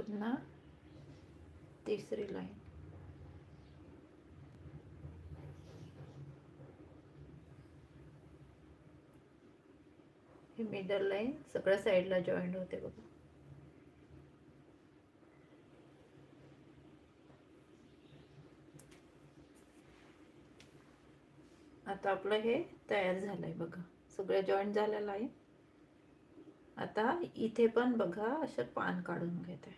पुन्हा तिसरी लाईन, ही middle line सगळ्या साईडला जॉईंट होते बघा. आता आपलं हे तयार झालंय बघा, सगळे जॉईंट झालेलं आहे. आता इथे पण बघा असं पान काढून घेते.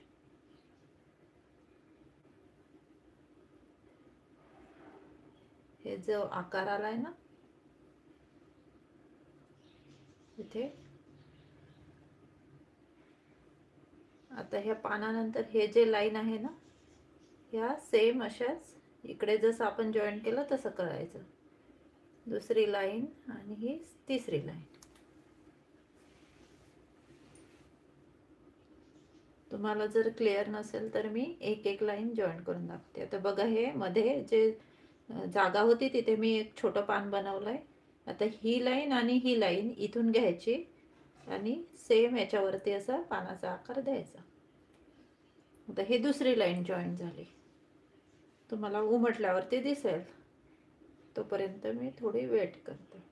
हे जो आकार आलाय ना इथे, आता ह्या पानानंतर हे जे लाईन आहे ना, ह्या सेम अशाच इकडे जसं आपण जॉईन केलं तसं करायचं. दुसरी लाईन आणि ही तिसरी लाईन. तुम्हाला जर क्लिअर नसेल तर मी एक एक लाईन जॉईन करून दाखवते. आता बघा, हे मध्ये जे जागा होती तिथे मी एक छोटं पान बनवलंय. आता ही लाईन आणि ही लाईन इथून घ्यायची आणि सेम याच्यावरती असा पानाचा आकार द्यायचा. आता ही दुसरी लाईन जॉईन झाली, तुम्हाला उमटल्यावरती दिसेल. तोपर्यंत मी थोडी वेट करते.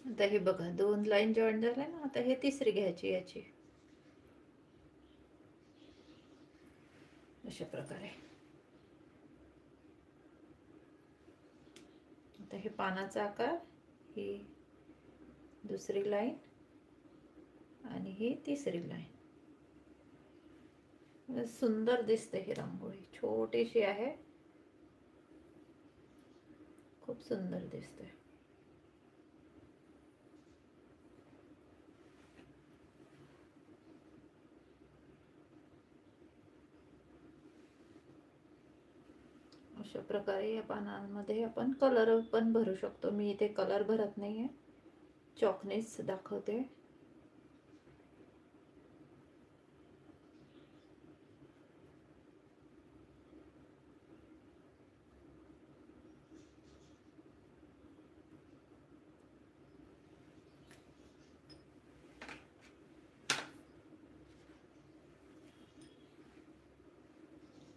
आता हे बघा, दोन लाईन जॉईन झाल्या ना. आता हे तिसरी घ्यायची याची, अशा प्रकारे. आता हे पानाचा आकार, ही दुसरी लाईन आणि ही तिसरी लाईन. सुंदर दिसते ही रांगोळी, छोटीशी आहे, खूप सुंदर दिसते. अशा प्रकारे या पानांमध्ये आपण कलर पण भरू शकतो. मी इथे कलर भरत नाहीये, चॉकनेच दाखवते.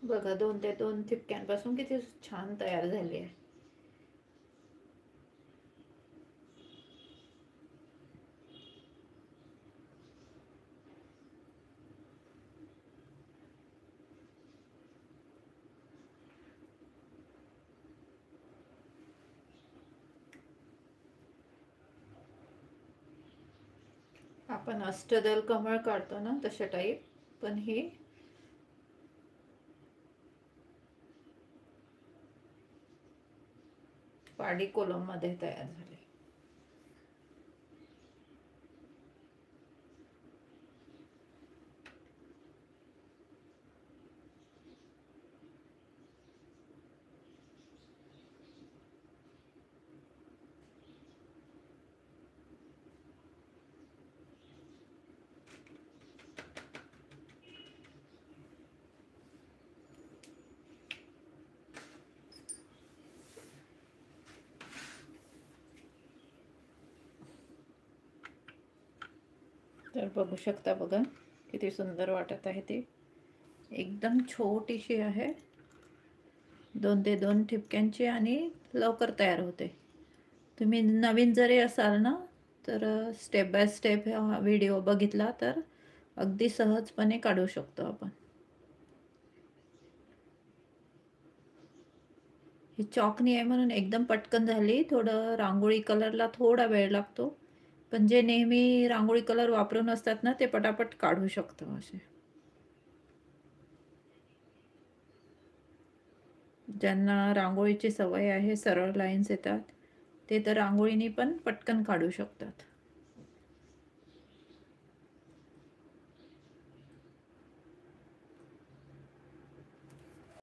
बघा, 2 ते 2 ठिपक्यांपासून किती छान तयार झाली आहे. आपण अष्टदल कमळ काढतो ना तशा टाईप, पण ही पाडी कोलम मध्ये तयार झाली. तर बघू शकता बघा, किती सुंदर वाटत आहे. ती एकदम छोटीशी आहे, 2 ते 2 ठिपक्यांची आणि लवकर तयार होते. तुम्ही नवीन जरी असाल ना, तर स्टेप बाय स्टेप हा व्हिडिओ बघितला तर अगदी सहजपणे काढू शकतो आपण. ही चॉकनी आहे म्हणून एकदम पटकन झाली. थोडं रांगोळी कलरला थोडा वेळ लागतो, पण जे नेहमी रांगोळी कलर वापरून असतात ना, ते पटापट काढू शकतो. असे ज्यांना रांगोळीची सवय आहे, सरळ लाईन्स येतात, ते तर रांगोळीनी पण पटकन काढू शकतात.